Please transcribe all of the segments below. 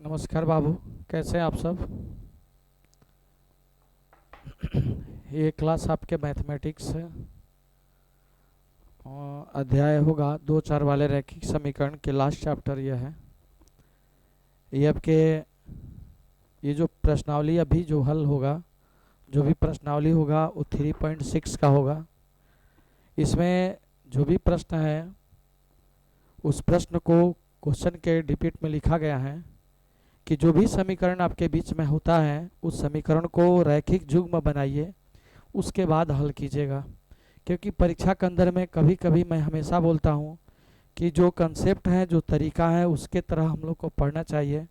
नमस्कार बाबू, कैसे हैं आप सब। ये क्लास आपके मैथमेटिक्स अध्याय होगा 2 4 वाले रैखिक समीकरण के लास्ट चैप्टर ये है। ये आपके ये जो प्रश्नावली अभी जो हल होगा, जो भी प्रश्नावली होगा वो 3.6 का होगा। इसमें जो भी प्रश्न है उस प्रश्न को क्वेश्चन के डिपिट में लिखा गया है कि जो भी समीकरण आपके बीच में होता है उस समीकरण को रैखिक युग्म बनाइए, उसके बाद हल कीजिएगा। क्योंकि परीक्षा के अंदर में कभी कभी मैं हमेशा बोलता हूँ कि जो कंसेप्ट है, जो तरीका है, उसके तरह हम लोग को पढ़ना चाहिए।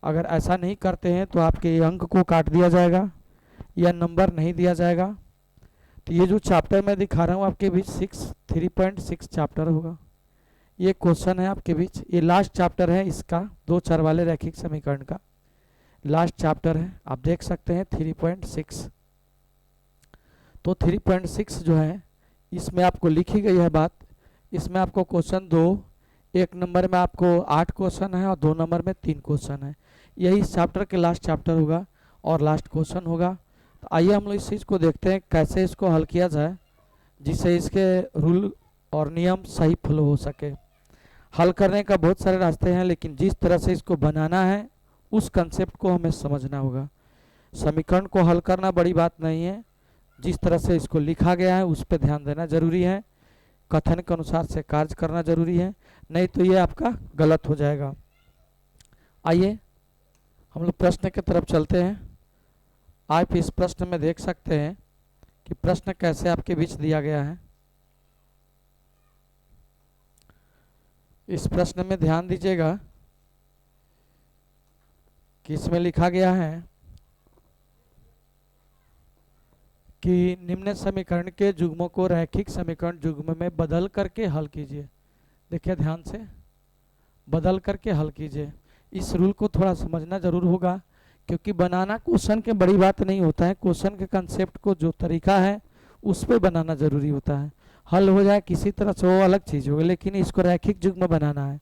अगर ऐसा नहीं करते हैं तो आपके अंक को काट दिया जाएगा या नंबर नहीं दिया जाएगा। तो ये जो चैप्टर मैं दिखा रहा हूँ आपके बीच 3.6 चैप्टर होगा। ये क्वेश्चन है आपके बीच, ये लास्ट चैप्टर है इसका 2 4 वाले रैखिक समीकरण का लास्ट चैप्टर है। आप देख सकते हैं 3.6। तो 3.6 जो है इसमें आपको लिखी गई है बात। इसमें आपको क्वेश्चन 2, 1 नंबर में आपको 8 क्वेश्चन है और 2 नंबर में 3 क्वेश्चन है। यही इस चैप्टर के लास्ट चैप्टर होगा और लास्ट क्वेश्चन होगा। तो आइए हम लोग इस चीज़ को देखते हैं कैसे इसको हल किया जाए, जिससे इसके रूल और नियम सही फॉलो हो सके। हल करने का बहुत सारे रास्ते हैं, लेकिन जिस तरह से इसको बनाना है उस कंसेप्ट को हमें समझना होगा। समीकरण को हल करना बड़ी बात नहीं है, जिस तरह से इसको लिखा गया है उस पर ध्यान देना जरूरी है। कथन के अनुसार से कार्य करना जरूरी है, नहीं तो ये आपका गलत हो जाएगा। आइए हम लोग प्रश्न की तरफ चलते हैं। आप इस प्रश्न में देख सकते हैं कि प्रश्न कैसे आपके बीच दिया गया है। इस प्रश्न में ध्यान दीजिएगा कि इसमें लिखा गया है कि निम्न समीकरण के युग्मों को रैखिक समीकरण युग्म में बदल करके हल कीजिए। देखिए ध्यान से, बदल करके हल कीजिए। इस रूल को थोड़ा समझना जरूर होगा, क्योंकि बनाना क्वेश्चन के बड़ी बात नहीं होता है। क्वेश्चन के कंसेप्ट को जो तरीका है उस पर बनाना जरूरी होता है। हल हो जाए किसी तरह से वो अलग चीज़ होगी, लेकिन इसको रैखिक युग्म बनाना है।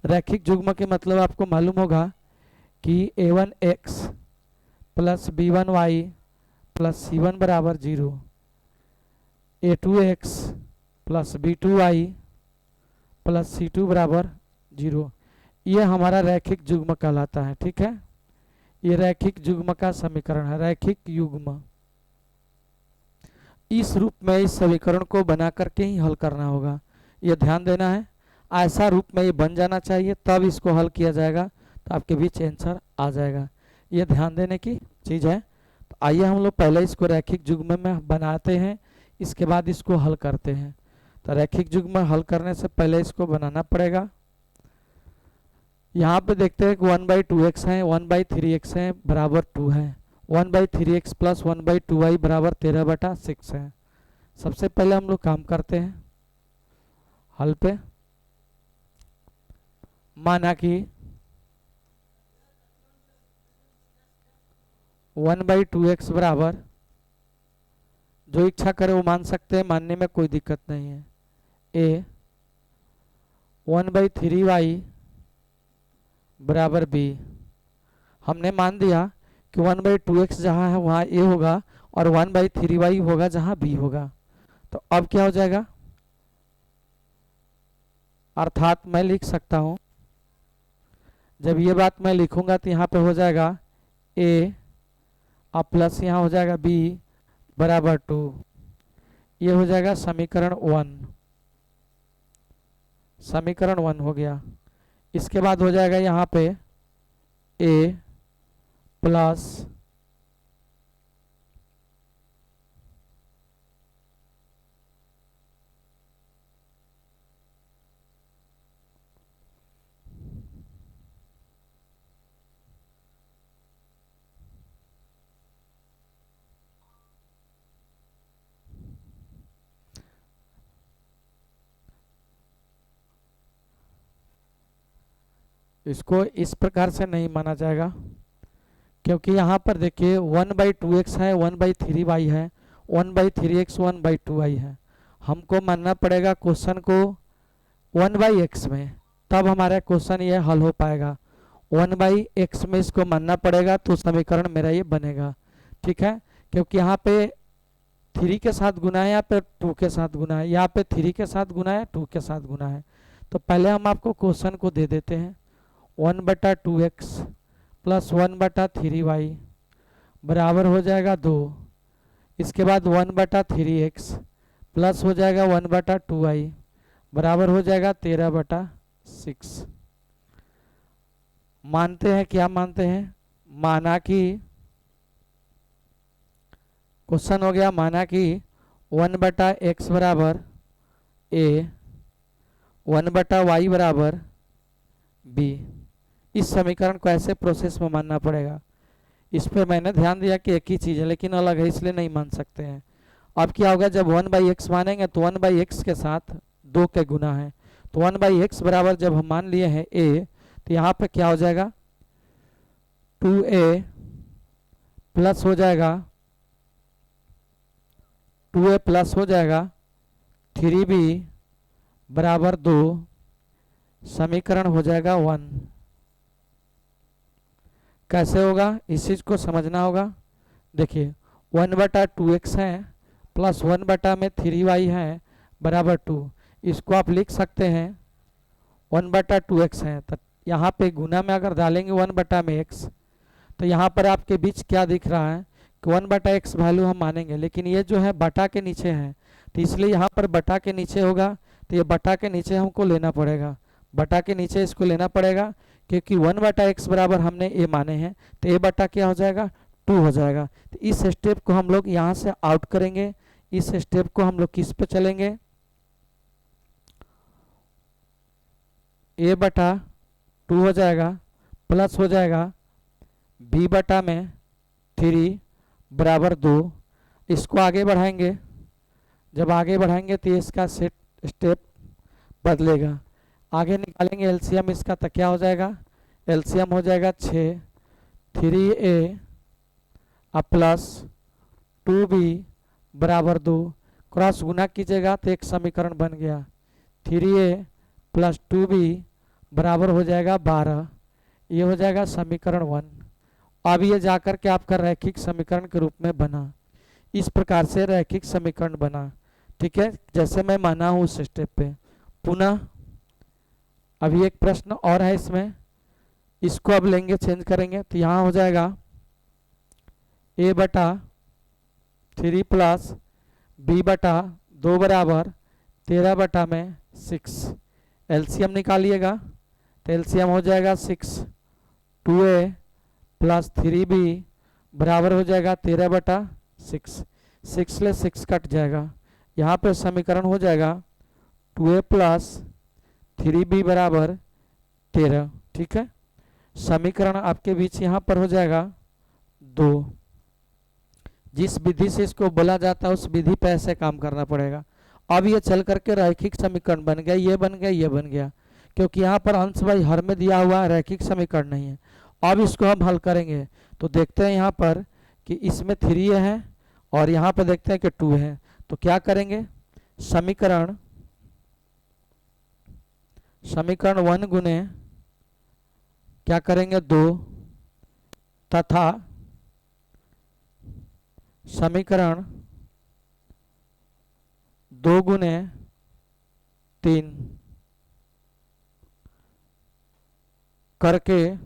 रैखिक युग्म के मतलब आपको मालूम होगा कि a1x plus b1y plus c1 बराबर 0, a2x plus b2y plus c2 बराबर 0। ये हमारा रैखिक युग्म कहलाता है। ठीक है, ये रैखिक युग्म का समीकरण है, रैखिक युग्म। इस रूप में इस समीकरण को बना करके ही हल करना होगा, ये ध्यान देना है। ऐसा रूप में ये बन जाना चाहिए, तब इसको हल किया जाएगा तो आपके बीच आंसर आ जाएगा। ये ध्यान देने की चीज़ है। तो आइए हम लोग पहले इसको रैखिक युग्म में बनाते हैं, इसके बाद इसको हल करते हैं। तो रैखिक युग्म हल करने से पहले इसको बनाना पड़ेगा। यहाँ पे देखते हैं कि 1/2x है, 1/3x है, बराबर 2 है। 1/3x प्लस 1/2y बराबर 13/6 है। सबसे पहले हम लोग काम करते हैं हल पे। माना कि 1/2x बराबर, जो इच्छा करे वो मान सकते हैं, मानने में कोई दिक्कत नहीं है। a 1/3y बराबर b। हमने मान दिया कि 1/2x जहाँ है वहाँ a होगा और 1/3y होगा जहाँ b होगा। तो अब क्या हो जाएगा, अर्थात मैं लिख सकता हूँ, जब ये बात मैं लिखूंगा तो यहाँ पे हो जाएगा a और प्लस यहाँ हो जाएगा b बराबर 2। ये हो जाएगा समीकरण 1, समीकरण 1 हो गया। इसके बाद हो जाएगा यहाँ पे a प्लस इसको इस प्रकार से नहीं माना जाएगा, क्योंकि यहाँ पर देखिए 1/2x है, 1/3y है, 1/3x 1/2y है। हमको मानना पड़ेगा क्वेश्चन को 1/x में, तब हमारा क्वेश्चन ये हल हो पाएगा। 1/x में इसको मानना पड़ेगा तो समीकरण मेरा ये बनेगा। ठीक है, क्योंकि यहाँ पे 3 के साथ गुना है, यहाँ पे 2 के साथ गुना है, यहाँ पे 3 के साथ गुना है, 2 के साथ गुना है। तो पहले हम आपको क्वेश्चन को दे देते हैं। 1/2x प्लस 1/3y बराबर हो जाएगा 2। इसके बाद 1/3x प्लस हो जाएगा 1/2y बराबर हो जाएगा 13/6। मानते हैं, क्या मानते हैं? माना कि क्वेश्चन हो गया, माना कि 1/x बराबर a, 1/y बराबर b। इस समीकरण को ऐसे प्रोसेस में मानना पड़ेगा। इस पे मैंने ध्यान दिया कि एक ही चीज़ है लेकिन अलग है, इसलिए नहीं मान सकते हैं। अब क्या होगा, जब 1/x मानेंगे तो 1/x के साथ 2 के गुना है, तो 1/x बराबर जब हम मान लिए हैं a, तो यहाँ पे क्या हो जाएगा 2a प्लस हो जाएगा 2a प्लस हो जाएगा 3b बराबर 2, समीकरण हो जाएगा 1। कैसे होगा, इस चीज को समझना होगा। देखिए 1/2x है प्लस 1/3y है बराबर 2। इसको आप लिख सकते हैं 1/2x है, तो यहाँ पे गुना में अगर डालेंगे 1/x, तो यहाँ पर आपके बीच क्या दिख रहा है कि 1/x वैल्यू हम मानेंगे, लेकिन ये जो है बटा के नीचे है, तो इसलिए यहाँ पर बटा के नीचे होगा, तो ये बटा के नीचे हमको लेना पड़ेगा, बटा के नीचे इसको लेना पड़ेगा, क्योंकि 1/x बराबर हमने a माने हैं, तो a बटा क्या हो जाएगा 2 हो जाएगा। तो इस स्टेप को हम लोग यहाँ से आउट करेंगे, इस स्टेप को हम लोग किस पे चलेंगे, a बटा 2 हो जाएगा प्लस हो जाएगा b बटा में 3 बराबर 2। इसको आगे बढ़ाएंगे, जब आगे बढ़ाएंगे तो इसका सेट स्टेप बदलेगा। आगे निकालेंगे एलसीएम इसका, तो क्या हो जाएगा, एलसीएम हो जाएगा 6, 3a अब प्लस 2b बराबर 2। क्रॉस गुना कीजिएगा तो एक समीकरण बन गया, 3a प्लस 2b बराबर हो जाएगा 12। ये हो जाएगा समीकरण 1। अब ये जाकर के आपका रैखिक समीकरण के रूप में बना। इस प्रकार से रैखिक समीकरण बना। ठीक है, जैसे मैं माना हूँ उस स्टेप पे। पुनः अभी एक प्रश्न और है इसमें, इसको अब लेंगे, चेंज करेंगे, तो यहाँ हो जाएगा a बटा 3 प्लस b बटा 2 बराबर 13 बटा में 6। एलसीएम निकालिएगा तो एलसीएम हो जाएगा 6, 2a प्लस 3b बराबर हो जाएगा 13 बटा 6। 6 ले 6 कट जाएगा, यहाँ पे समीकरण हो जाएगा 2a प्लस 3b बराबर 13। ठीक है, समीकरण आपके बीच यहाँ पर हो जाएगा 2। जिस विधि से इसको बोला जाता है उस विधि पे ऐसे काम करना पड़ेगा। अब ये चल करके रैखिक समीकरण बन गया, ये बन गया, ये बन गया, क्योंकि यहाँ पर अंश भाई हर में दिया हुआ रैखिक समीकरण नहीं है। अब इसको हम हल करेंगे तो देखते हैं यहाँ पर कि इसमें 3 है और यहाँ पर देखते हैं कि 2 है, तो क्या करेंगे, समीकरण 1 गुने क्या करेंगे 2 तथा समीकरण 2 गुने 3 करके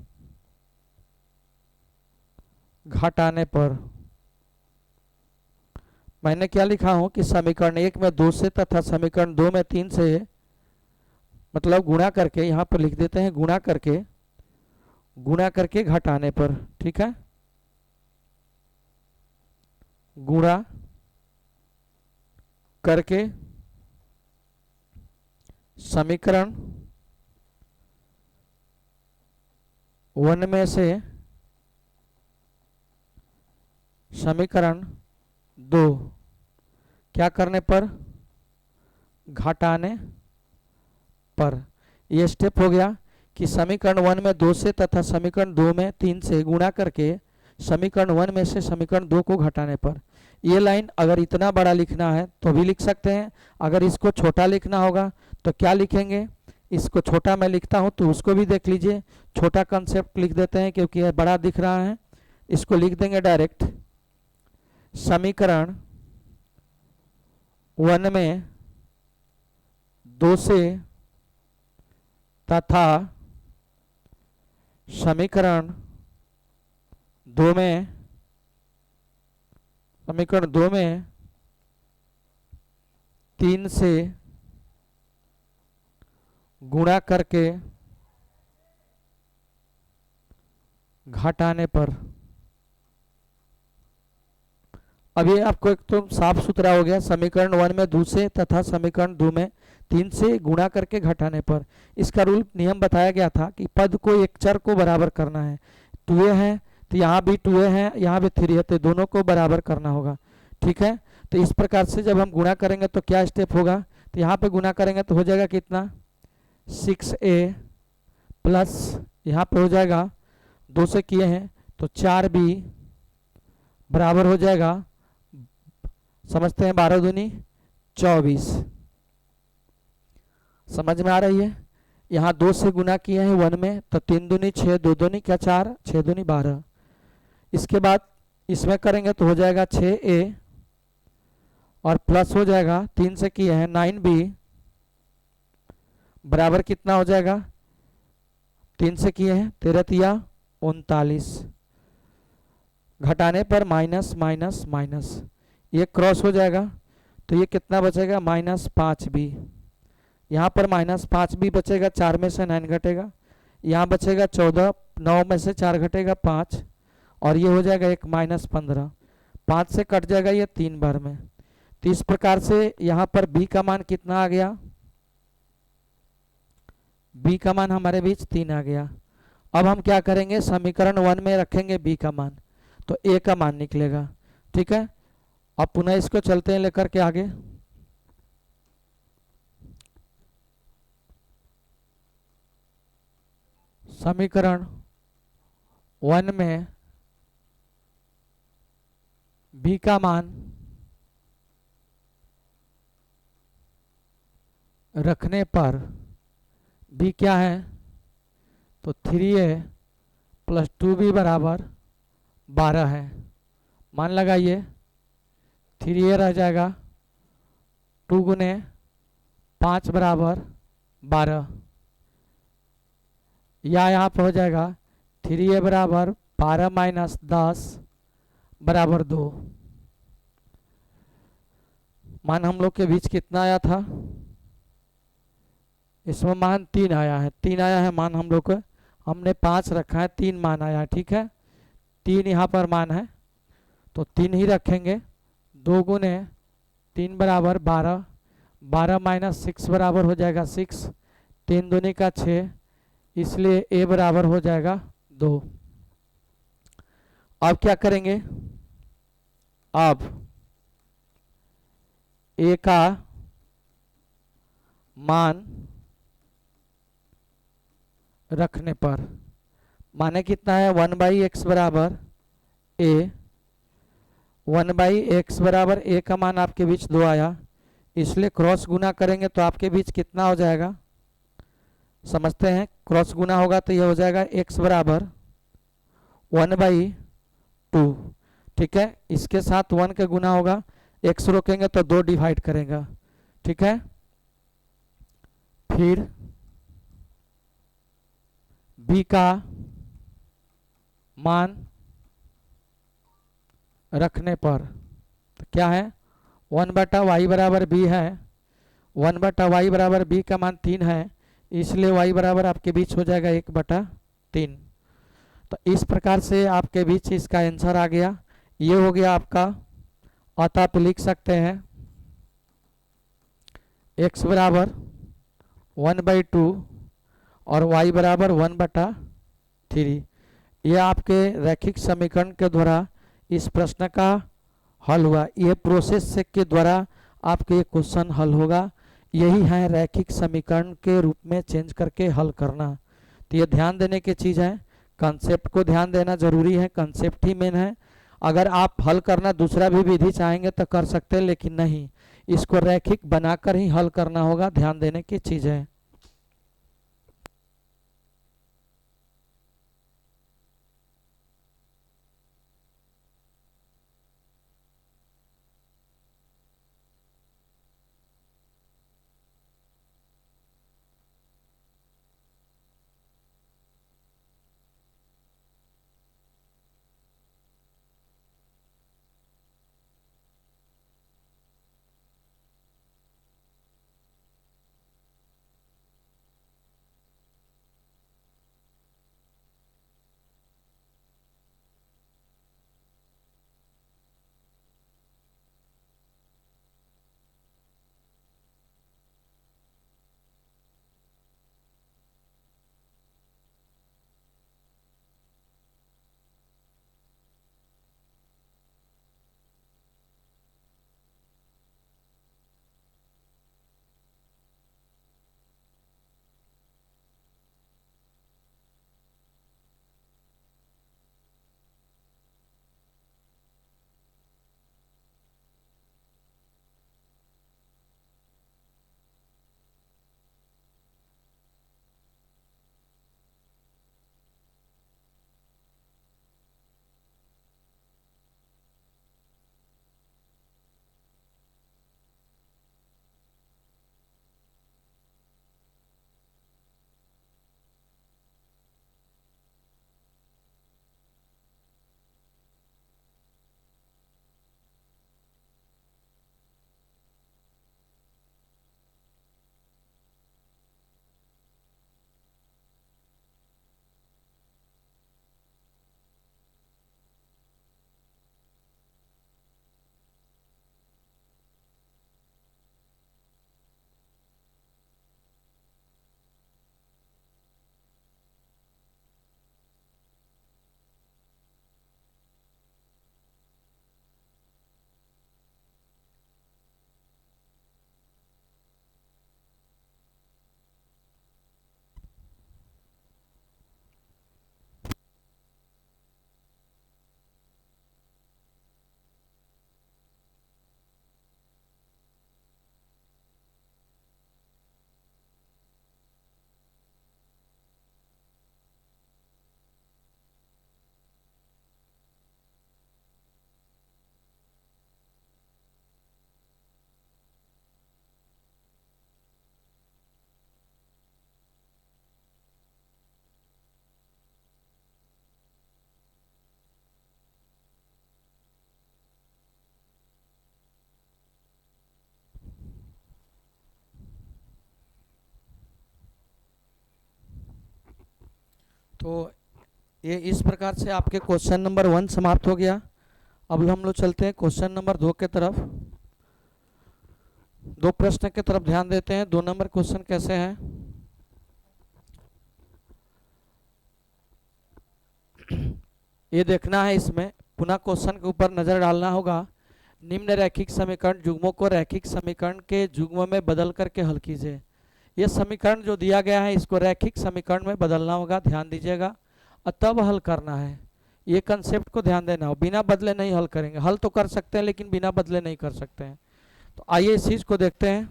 घटाने पर मैंने क्या लिखा हूं कि समीकरण 1 में 2 से तथा समीकरण 2 में 3 से, मतलब गुणा करके, यहाँ पर लिख देते हैं गुणा करके घटाने पर। ठीक है, गुणा करके समीकरण 1 में से समीकरण 2 क्या करने पर, घटाने पर। यह स्टेप हो गया कि समीकरण 1 में 2 से तथा समीकरण 2 में 3 से गुणा करके समीकरण 1 में से समीकरण 2 को घटाने पर। ये लाइन अगर इतना बड़ा लिखना है तो भी लिख सकते हैं, अगर इसको छोटा लिखना होगा तो क्या लिखेंगे इसको छोटा मैं लिखता हूँ तो उसको भी देख लीजिए, छोटा कंसेप्ट लिख देते हैं क्योंकि यह बड़ा दिख रहा है। इसको लिख देंगे डायरेक्ट, समीकरण 1 में 2 से तथा समीकरण 2 में 3 से गुणा करके घटाने पर। अभी आपको एक तो साफ सुथरा हो गया, समीकरण 1 में 2 से तथा समीकरण 2 में 3 से गुणा करके घटाने पर। इसका रूल नियम बताया गया था कि पद को एक चर को बराबर करना है। 2a है तो यहाँ भी 2a है, यहाँ भी 3 है, तो दोनों को बराबर करना होगा। ठीक है, तो इस प्रकार से जब हम गुणा करेंगे तो क्या स्टेप होगा, तो यहाँ पे गुणा करेंगे तो हो जाएगा कितना 6a प्लस यहाँ पे हो जाएगा 2 से किए हैं तो 4b बराबर हो जाएगा, समझते हैं 12 दूनी 24। समझ में आ रही है। यहाँ 2 से गुना किए हैं 1 में तो 3 दूनी 6, 2 दूनी क्या 4, 6 दूनी 12। इसके बाद इसमें करेंगे तो हो जाएगा 6a और प्लस हो जाएगा 3 से किए हैं 9b बराबर कितना हो जाएगा, 3 से किए हैं 13 तिया 39, घटाने पर माइनस माइनस माइनस, ये क्रॉस हो जाएगा तो ये कितना बचेगा -5b। यहाँ पर -5b बचेगा, 4 में से 9 घटेगा, यहाँ बचेगा 14, 9 में से 4 घटेगा 5 और ये हो जाएगा एक -15, 5 से कट जाएगा ये 3 बार में। तो इस प्रकार से यहाँ पर b का मान कितना आ गया, b का मान हमारे बीच 3 आ गया। अब हम क्या करेंगे, समीकरण 1 में रखेंगे b का मान तो a का मान निकलेगा। ठीक है, अब पुनः इसको चलते हैं लेकर के आगे। समीकरण 1 में b का मान रखने पर b क्या है, तो 3a प्लस 2b बराबर 12 है। मान लगाइए 3a रह जाएगा 2 गुने 5 बराबर 12, या यहाँ पर हो जाएगा 3a बराबर 12 माइनस 10 बराबर 2। मान हम लोग के बीच कितना आया था, इसमें मान 3 आया है, 3 आया है मान हम लोग को, हमने 5 रखा है, 3 मान आया है। ठीक है, 3 यहाँ पर मान है तो 3 ही रखेंगे, 2 गुने 3 बराबर 12, 12 माइनस 6 बराबर हो जाएगा 6, 3 दूनी का 6, इसलिए a बराबर हो जाएगा 2। अब क्या करेंगे, अब a का मान रखने पर, माने कितना है 1/x बराबर a, 1/x बराबर a का मान आपके बीच 2 आया, इसलिए क्रॉस गुना करेंगे तो आपके बीच कितना हो जाएगा, समझते हैं। क्रॉस गुना होगा तो ये हो जाएगा x बराबर 1/2। ठीक है, इसके साथ 1 के गुना होगा, x रोकेंगे तो 2 डिवाइड करेगा। ठीक है, फिर b का मान रखने पर तो क्या है, 1/y बराबर b है, 1/y बराबर b का मान 3 है, इसलिए y बराबर आपके बीच हो जाएगा 1/3। तो इस प्रकार से आपके बीच इसका आंसर आ गया। ये हो गया आपका, अतः आप लिख सकते हैं x बराबर 1/2 और y बराबर 1/3। यह आपके रैखिक समीकरण के द्वारा इस प्रश्न का हल हुआ। यह प्रोसेस से के द्वारा आपके क्वेश्चन हल होगा। यही है रैखिक समीकरण के रूप में चेंज करके हल करना। तो ये ध्यान देने की चीज़ है, कंसेप्ट को ध्यान देना जरूरी है, कंसेप्ट ही मेन है। अगर आप हल करना दूसरा भी विधि चाहेंगे तो कर सकते हैं, लेकिन नहीं, इसको रैखिक बनाकर ही हल करना होगा, ध्यान देने की चीज़ है। तो ये इस प्रकार से आपके क्वेश्चन नंबर 1 समाप्त हो गया। अब हम लोग चलते हैं क्वेश्चन नंबर 2 के तरफ। दो प्रश्न की तरफ ध्यान देते हैं। 2 नंबर क्वेश्चन कैसे हैं। ये देखना है, इसमें पुनः क्वेश्चन के ऊपर नजर डालना होगा। निम्न रैखिक समीकरण जुग्मों को रैखिक समीकरण के जुग्म में बदल करके हल कीजिए। ये समीकरण जो दिया गया है इसको रैखिक समीकरण में बदलना होगा, ध्यान दीजिएगा, और तब हल करना है। ये कंसेप्ट को ध्यान देना हो, बिना बदले नहीं हल करेंगे। हल तो कर सकते हैं लेकिन बिना बदले नहीं कर सकते हैं। तो आइए इस चीज को देखते हैं।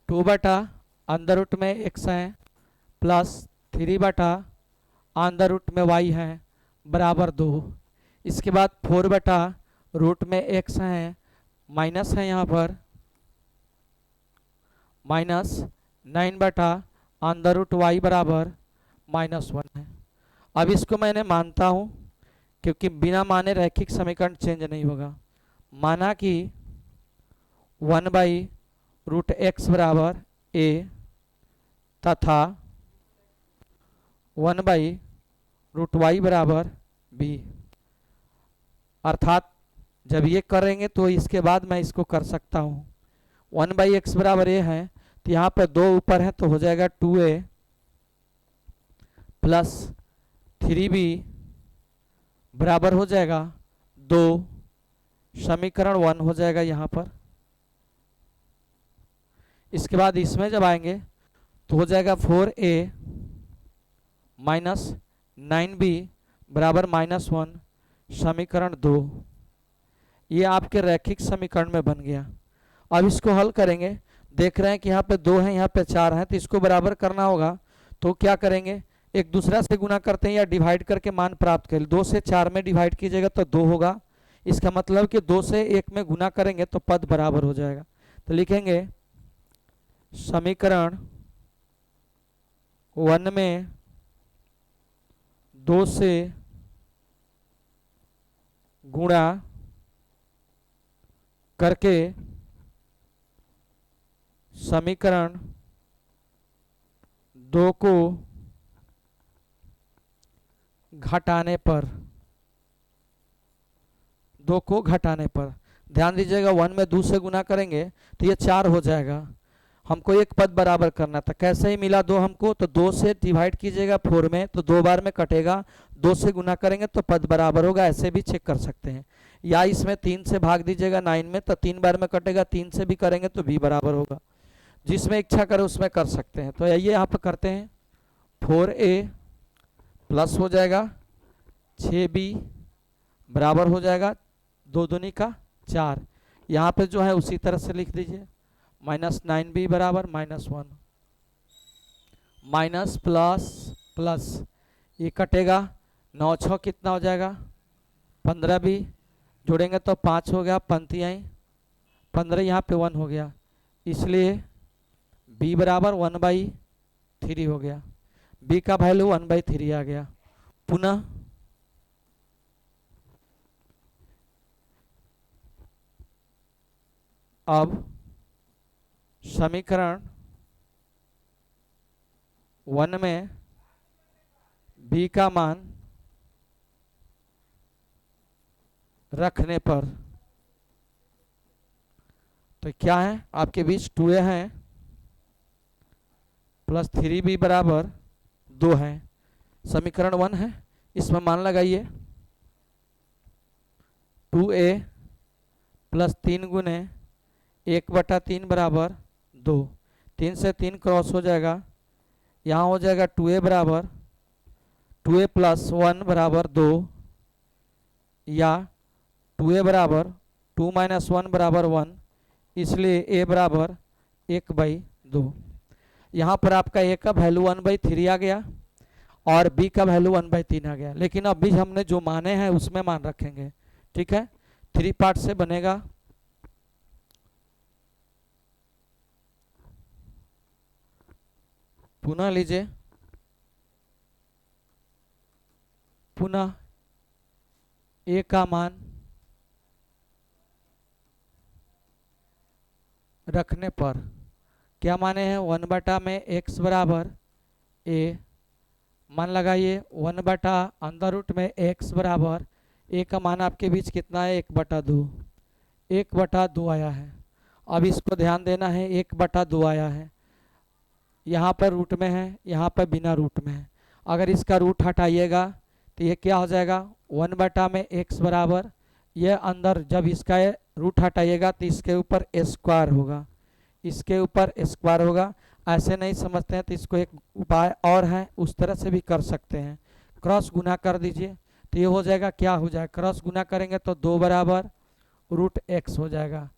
टू बटा अंडर रूट में एक्स है प्लस 3 बटा अंडर रूट में वाई है बराबर 2। इसके बाद 4 बटा रूट में एक्स है माइनस है यहाँ पर माइनस 9 बटा अंडर रूट वाई बराबर -1 है। अब इसको मैंने मानता हूँ, क्योंकि बिना माने रैखिक समीकरण चेंज नहीं होगा। माना कि 1/√x बराबर a तथा 1/√y बराबर b। अर्थात जब ये करेंगे तो इसके बाद मैं इसको कर सकता हूँ। 1/x बराबर a है तो यहाँ पर 2 ऊपर है तो हो जाएगा 2a प्लस 3b बराबर हो जाएगा 2। समीकरण 1 हो जाएगा यहाँ पर। इसके बाद इसमें जब आएंगे तो हो जाएगा 4a माइनस 9b बराबर -1। समीकरण 2 ये आपके रैखिक समीकरण में बन गया। अब इसको हल करेंगे। देख रहे हैं कि यहाँ पे 2 है, यहाँ पे 4 है, तो इसको बराबर करना होगा। तो क्या करेंगे, एक दूसरा से गुना करते हैं या डिवाइड करके मान प्राप्त करें। 2 से 4 में डिवाइड कीजिएगा तो 2 होगा। इसका मतलब कि 2 से 1 में गुना करेंगे तो पद बराबर हो जाएगा। तो लिखेंगे समीकरण 1 में 2 से गुणा करके समीकरण 2 को घटाने पर ध्यान दीजिएगा 1 में 2 से गुना करेंगे तो ये 4 हो जाएगा। हमको एक पद बराबर करना था। कैसे ही मिला 2 हमको, तो 2 से डिवाइड कीजिएगा 4 में तो 2 बार में कटेगा। 2 से गुना करेंगे तो पद बराबर होगा। ऐसे भी चेक कर सकते हैं। या इसमें 3 से भाग दीजिएगा 9 में तो 3 बार में कटेगा। 3 से भी करेंगे तो भी बराबर होगा। जिसमें इच्छा करे उसमें कर सकते हैं। तो आइए यहाँ पर करते हैं। 4a प्लस हो जाएगा 6b बराबर हो जाएगा 2 दूनी का 4। यहाँ पे जो है उसी तरह से लिख दीजिए -9b बराबर -1। माइनस प्लस प्लस ये कटेगा। 9 6 कितना हो जाएगा 15b जोड़ेंगे तो 5 हो गया। पंक्तियाँ 15 यहाँ पे 1 हो गया, इसलिए b बराबर 1/3 हो गया। b का वैल्यू 1/3 आ गया। पुनः अब समीकरण 1 में b का मान रखने पर तो क्या है आपके बीच 2a है प्लस 3b बराबर 2 है। समीकरण 1 है, इसमें मान लगाइए 2a प्लस 3 गुने 1/3 बराबर 2। 3 से 3 क्रॉस हो जाएगा। यहाँ हो जाएगा 2a बराबर 2a प्लस 1 बराबर 2 या 2a बराबर 2 माइनस 1 बराबर 1, इसलिए a बराबर 1/2। यहाँ पर आपका a का वैल्यू 1/3 आ गया और b का वैल्यू 1/3 आ गया। लेकिन अभी हमने जो माने हैं उसमें मान रखेंगे। ठीक है, 3 पार्ट से बनेगा। पुनः लीजिए, पुनः a का मान रखने पर क्या माने हैं, 1 बटा में x बराबर a, मान लगाइए 1 बटा अंदर रूट में x बराबर a का मान आपके बीच कितना है, 1/2, 1/2 आया है। अब इसको ध्यान देना है, 1/2 आया है, यहाँ पर रूट में है, यहाँ पर बिना रूट में है। अगर इसका रूट हटाइएगा तो ये क्या हो जाएगा, 1 बटा में x बराबर, ये अंदर जब इसका रूट हटाइएगा तो इसके ऊपर स्क्वायर होगा, इसके ऊपर स्क्वायर होगा। ऐसे नहीं समझते हैं तो इसको एक उपाय और है, उस तरह से भी कर सकते हैं। क्रॉस गुना कर दीजिए तो ये हो जाएगा, क्या हो जाएगा, क्रॉस गुना करेंगे तो 2 बराबर रूट x हो जाएगा।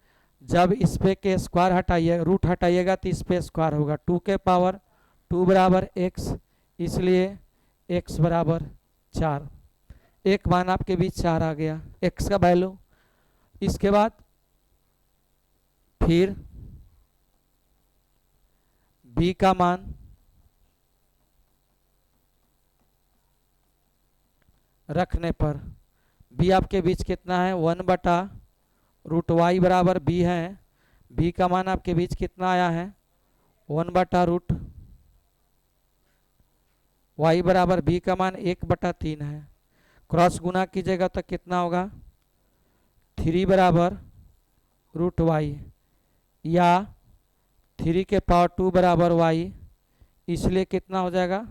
जब इस पे के स्क्वायर हटाइए, रूट हटाइएगा तो इस पे स्क्वायर होगा, 2 के पावर 2 बराबर x, इसलिए x बराबर 4। एक मान आपके बीच 4 आ गया, x का वैल्यू। इसके बाद फिर b का मान रखने पर b आपके बीच कितना है, 1/रूट y बराबर b है। b का मान आपके बीच कितना आया है, 1/रूट y बराबर b का मान 1/3 है। क्रॉस गुना कीजिएगा तो कितना होगा, 3 बराबर रूट y, या 3 के पावर 2 बराबर y, इसलिए कितना हो जाएगा,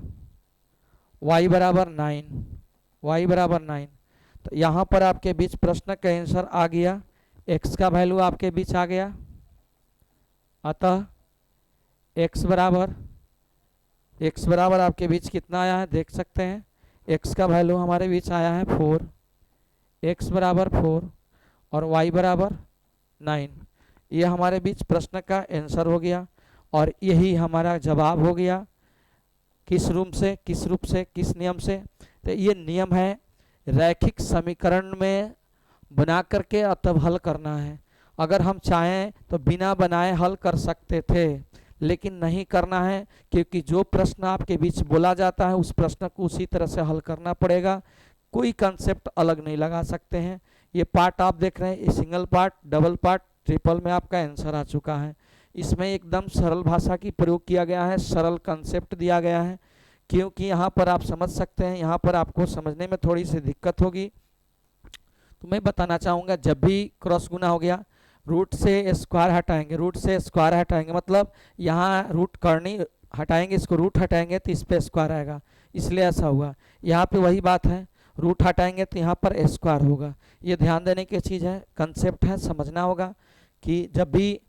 y बराबर 9, y बराबर 9। तो यहाँ पर आपके बीच प्रश्न का आंसर आ गया, x का वैल्यू आपके बीच आ गया। अतः x बराबर आपके बीच कितना आया है, देख सकते हैं, x का वैल्यू हमारे बीच आया है 4, x बराबर 4 और y बराबर 9। ये हमारे बीच प्रश्न का आंसर हो गया और यही हमारा जवाब हो गया। किस रूप से, किस नियम से, तो ये नियम है रैखिक समीकरण में बना करके तब हल करना है। अगर हम चाहें तो बिना बनाए हल कर सकते थे, लेकिन नहीं करना है, क्योंकि जो प्रश्न आपके बीच बोला जाता है उस प्रश्न को उसी तरह से हल करना पड़ेगा, कोई कंसेप्ट अलग नहीं लगा सकते हैं। ये पार्ट आप देख रहे हैं, ये single part, double part, triple में आपका आंसर आ चुका है। इसमें एकदम सरल भाषा की प्रयोग किया गया है, सरल कंसेप्ट दिया गया है, क्योंकि यहाँ पर आप समझ सकते हैं, यहाँ पर आपको समझने में थोड़ी सी दिक्कत होगी। तो मैं बताना चाहूँगा, जब भी क्रॉस गुना हो गया, रूट से स्क्वायर हटाएंगे, रूट से स्क्वायर हटाएंगे, मतलब यहाँ रूट करनी हटाएंगे, इसको रूट हटाएंगे तो इस पर स्क्वायर आएगा, इसलिए ऐसा हुआ। यहाँ पे वही बात है, रूट हटाएंगे तो यहाँ पर स्क्वायर होगा। ये ध्यान देने की चीज़ है, कंसेप्ट है, समझना होगा कि जब भी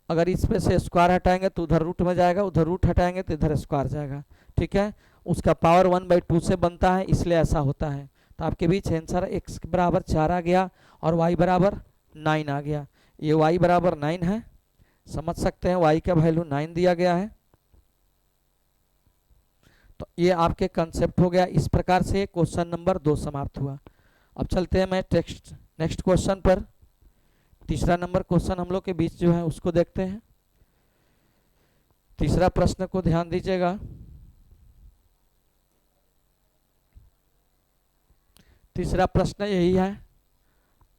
अगर इस पे से स्क्वायर हटाएंगे तो उधर रूट में जाएगा, उधर रूट हटाएंगे तो इधर स्क्वायर जाएगा, ठीक है। उसका पावर 1/2 से बनता है, इसलिए ऐसा होता है। तो आपके बीच आंसर x बराबर 4 आ गया और y बराबर 9 आ गया। ये y बराबर 9 है, समझ सकते हैं, y का वैल्यू 9 दिया गया है। तो ये आपके कंसेप्ट हो गया। इस प्रकार से क्वेश्चन नंबर 2 समाप्त हुआ। अब चलते हैं मैं नेक्स्ट क्वेश्चन पर। तीसरा नंबर क्वेश्चन हम लोग के बीच जो है उसको देखते हैं। तीसरा प्रश्न को ध्यान दीजिएगा। तीसरा प्रश्न यही है,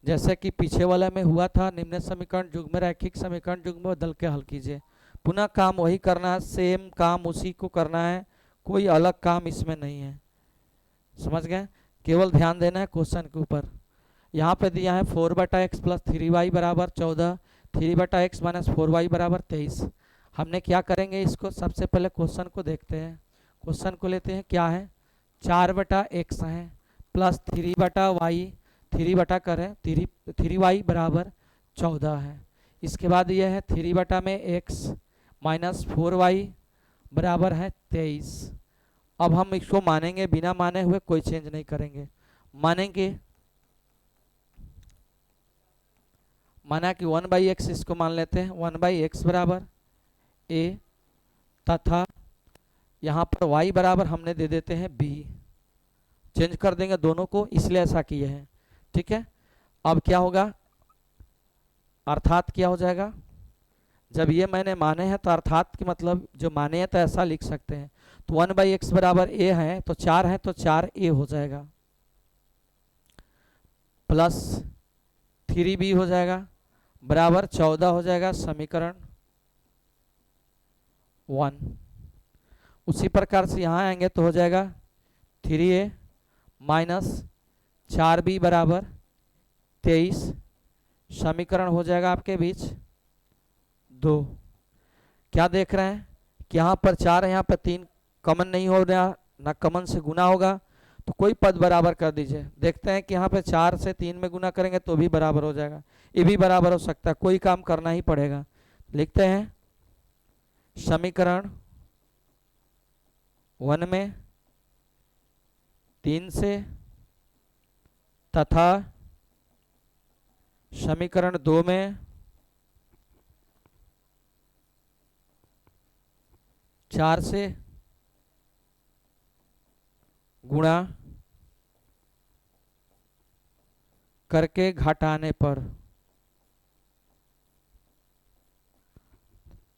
जैसे कि पीछे वाला में हुआ था, निम्न समीकरण युग्म रैखिक समीकरण युग्म बदल के हल कीजिए। पुनः काम वही करना है, सेम काम उसी को करना है, कोई अलग काम इसमें नहीं है, समझ गए। केवल ध्यान देना है क्वेश्चन के ऊपर। यहाँ पे दिया है 4/x प्लस 3y बराबर 14, 3/x माइनस 4y बराबर 23। हमने क्या करेंगे, इसको सबसे पहले क्वेश्चन को देखते हैं। क्वेश्चन को लेते हैं, क्या है, 4/x है प्लस 3/y, 3 बटा करें 3y बराबर 14 है। इसके बाद ये है 3 में x माइनस 4y बराबर है 23। अब हम इसको मानेंगे, बिना माने हुए कोई चेंज नहीं करेंगे, मानेंगे। माना कि 1/x इसको मान लेते हैं, 1/x बराबर a, तथा यहाँ पर y बराबर हमने दे देते हैं b। चेंज कर देंगे दोनों को, इसलिए ऐसा किए हैं, ठीक है। अब क्या होगा, अर्थात क्या हो जाएगा, जब ये मैंने माने हैं तो अर्थात की मतलब जो माने हैं तो ऐसा लिख सकते हैं। तो 1/x बराबर a है तो 4 है तो 4a हो जाएगा, प्लस 3b हो जाएगा, बराबर 14 हो जाएगा। समीकरण 1। उसी प्रकार से यहाँ आएंगे तो हो जाएगा 3a माइनस 4b बराबर 23। समीकरण हो जाएगा आपके बीच 2। क्या देख रहे हैं कि यहाँ पर 4 है, यहाँ पर 3 कॉमन नहीं हो रहा, ना कॉमन से गुना होगा, तो कोई पद बराबर कर दीजिए। देखते हैं कि यहाँ पे 4 से 3 में गुना करेंगे तो भी बराबर हो जाएगा, ये भी बराबर हो सकता है, कोई काम करना ही पड़ेगा। लिखते हैं समीकरण 1 में 3 से तथा समीकरण 2 में 4 से गुणा करके घटाने पर।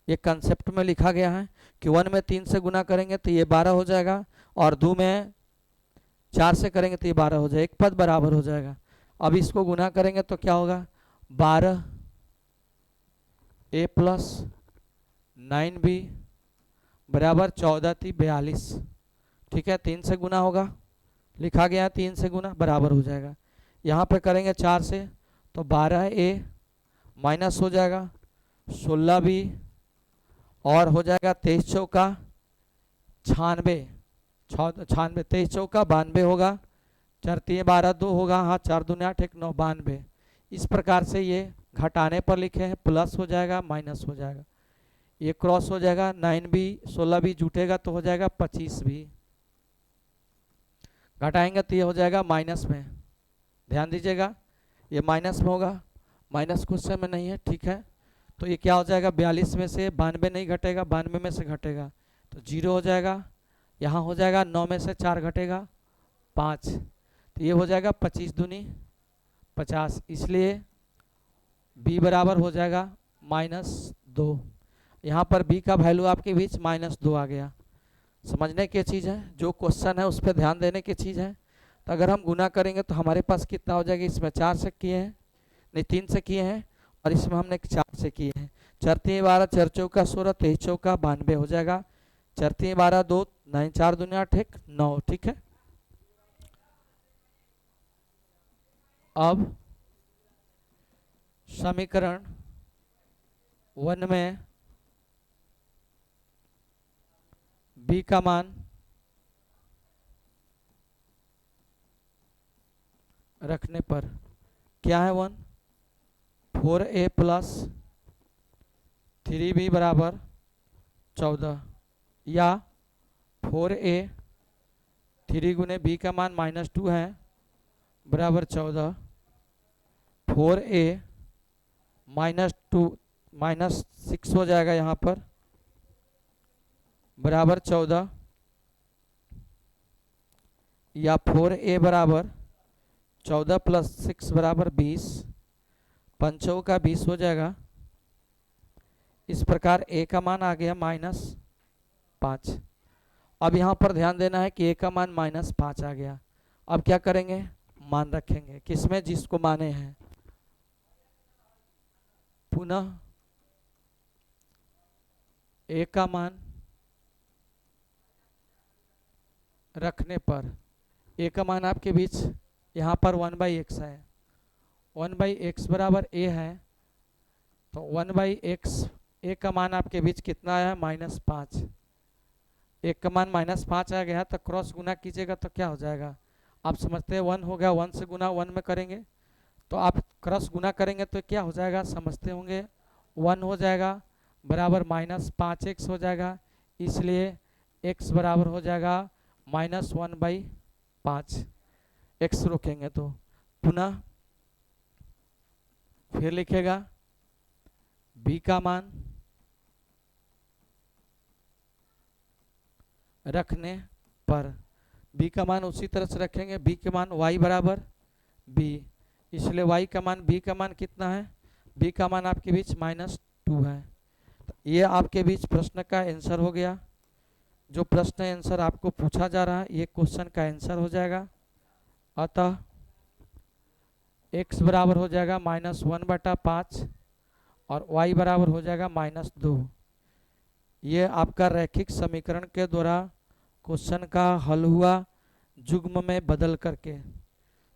ये कंसेप्ट में लिखा गया है कि 1 में 3 से गुना करेंगे तो ये 12 हो जाएगा, और 2 में 4 से करेंगे तो ये 12 हो जाएगा, एक पद बराबर हो जाएगा। अब इसको गुना करेंगे तो क्या होगा 12a प्लस 9b बराबर 14 × 42। ठीक है, 3 से गुना होगा, लिखा गया 3 से गुना बराबर हो जाएगा। यहाँ पे करेंगे 4 से तो 12a माइनस हो जाएगा 16b और हो जाएगा 23 चौका 96, 23 चौका 92 होगा, 4 3 12 2 होगा, हाँ 4 दूनी 8 1 9 92। इस प्रकार से ये घटाने पर लिखे हैं, प्लस हो जाएगा माइनस हो जाएगा, ये क्रॉस हो जाएगा 9b 16b जुटेगा तो हो जाएगा 25b, घटाएंगे तो ये हो जाएगा माइनस में। ध्यान दीजिएगा ये माइनस में होगा, माइनस क्वेश्चन में नहीं है, ठीक है। तो ये क्या हो जाएगा 42 में से 92 नहीं घटेगा, 92 में से घटेगा तो 0 हो जाएगा। यहाँ हो जाएगा 9 में से 4 घटेगा 5, तो ये हो जाएगा 25 दूनी 50, इसलिए b बराबर हो जाएगा -2। यहाँ पर b का वैल्यू आपके बीच -2 आ गया। समझने की चीज़ है, जो क्वेश्चन है उस पर ध्यान देने की चीज़ है। तो अगर हम गुना करेंगे तो हमारे पास कितना हो जाएगा, इसमें 4 से किए हैं, नहीं 3 से किए हैं, और इसमें हमने 4 से किए हैं। 4 3 12 4 चौका 16 23 चौका 92 हो जाएगा, 4 3 12 2 9 4 दूनी 8 1 9। ठीक है, अब समीकरण 1 में b का मान रखने पर क्या है 1 4a प्लस 3b बराबर 14, या 4a 3 गुने b का मान -2 है बराबर 14, 4a -2 -6 हो जाएगा यहाँ पर बराबर 14, या 4a बराबर 14 + 6 बराबर 20, 5 का 20 हो जाएगा। इस प्रकार a का मान आ गया -5। अब यहाँ पर ध्यान देना है कि a का मान -5 आ गया। अब क्या करेंगे, मान रखेंगे किसमें, जिसको माने हैं। पुनः a का मान रखने पर a का मान आपके बीच यहाँ पर 1/x है, 1/x बराबर a है, तो 1/x a का मान आपके बीच कितना आया -5। एक का मान -5 आ गया तो क्रॉस गुना कीजिएगा तो क्या हो जाएगा, आप समझते हैं 1 हो गया, 1 से गुना 1 में करेंगे तो आप क्रॉस गुना करेंगे तो क्या हो जाएगा, समझते होंगे 1 हो जाएगा बराबर -5x हो जाएगा, इसलिए x बराबर हो जाएगा -1/5। x रोकेंगे तो पुनः फिर लिखेगा b का मान रखने पर, b का मान उसी तरह से रखेंगे, b के मान y बराबर b, इसलिए y का मान b का मान कितना है, b का मान आपके बीच -2 है। तो ये आपके बीच प्रश्न का आंसर हो गया। जो प्रश्न आंसर आपको पूछा जा रहा है ये क्वेश्चन का आंसर हो जाएगा। अतः x बराबर हो जाएगा -1/5 और y बराबर हो जाएगा -2। ये आपका रैखिक समीकरण के द्वारा क्वेश्चन का हल हुआ युग्म में बदल करके।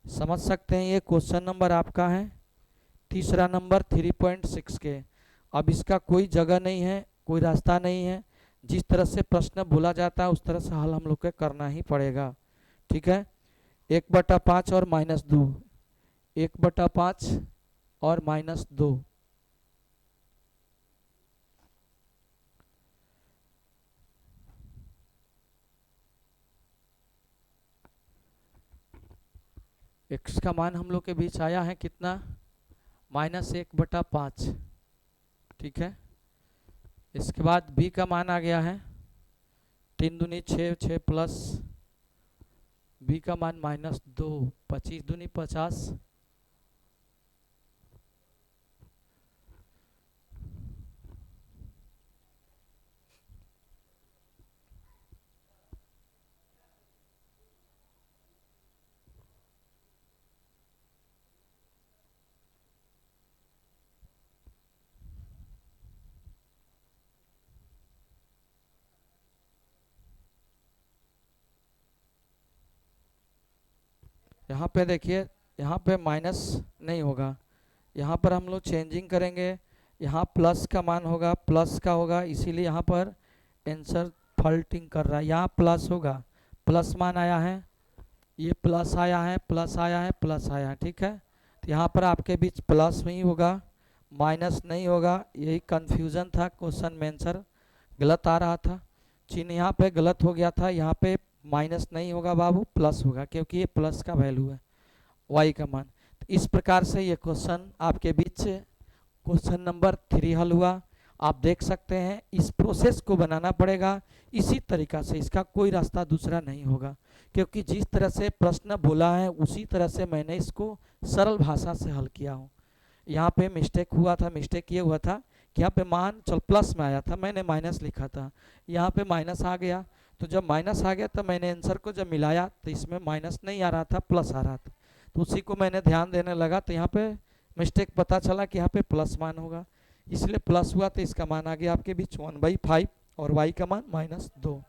समझ सकते हैं, ये क्वेश्चन नंबर आपका है तीसरा नंबर 3.6 के। अब इसका कोई जगह नहीं है, कोई रास्ता नहीं है, जिस तरह से प्रश्न बोला जाता है उस तरह से हल हम लोग को करना ही पड़ेगा। ठीक है, 1/5 और -2, 1/5 और -2। x का मान हम लोग के बीच आया है कितना, -1/5। ठीक है, इसके बाद b का मान आ गया है 3 दूनी 6, 6 प्लस b का मान -2, 25 दूनी 50। यहाँ पे देखिए, यहाँ पे माइनस नहीं होगा, यहाँ पर हम लोग चेंजिंग करेंगे, यहाँ प्लस का मान होगा, प्लस का होगा, इसीलिए यहाँ पर आंसर फॉल्टिंग कर रहा है। यहाँ प्लस होगा, प्लस मान आया है, ये प्लस आया है, प्लस आया है, प्लस आया है। ठीक है, तो यहाँ पर आपके बीच प्लस ही होगा, माइनस नहीं होगा। यही कन्फ्यूज़न था, क्वेश्चन में आंसर गलत आ रहा था, चिन्ह यहाँ पे गलत हो गया था। यहाँ पे माइनस नहीं होगा बाबू, प्लस होगा, क्योंकि ये प्लस का वैल्यू है y का मान। तो इस प्रकार से ये क्वेश्चन आपके बीच क्वेश्चन नंबर 3 हल हुआ। आप देख सकते हैं, इस प्रोसेस को बनाना पड़ेगा इसी तरीका से, इसका कोई रास्ता दूसरा नहीं होगा, क्योंकि जिस तरह से प्रश्न बोला है उसी तरह से मैंने इसको सरल भाषा से हल किया हूँ। यहाँ पे मिस्टेक हुआ था, मिस्टेक ये हुआ था कि यहाँ पे मान चल प्लस में आया था, मैंने माइनस लिखा था, यहाँ पे माइनस आ गया। तो जब माइनस आ गया तो मैंने आंसर को जब मिलाया तो इसमें माइनस नहीं आ रहा था, प्लस आ रहा था, तो उसी को मैंने ध्यान देने लगा, तो यहाँ पे मिस्टेक पता चला कि यहाँ पे प्लस मान होगा, इसलिए प्लस हुआ, तो इसका मान आ गया आपके बीच 1/5 और y का मान -2।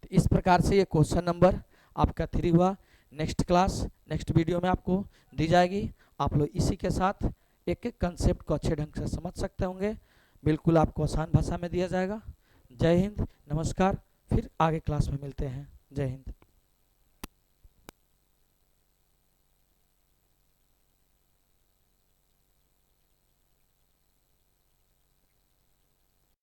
तो इस प्रकार से ये क्वेश्चन नंबर आपका 3 हुआ। नेक्स्ट क्लास, नेक्स्ट वीडियो में आपको दी जाएगी। आप लोग इसी के साथ एक एक कंसेप्ट को अच्छे ढंग से समझ सकते होंगे, बिल्कुल आपको आसान भाषा में दिया जाएगा। जय हिंद, नमस्कार, फिर आगे क्लास में मिलते हैं। जय हिंद।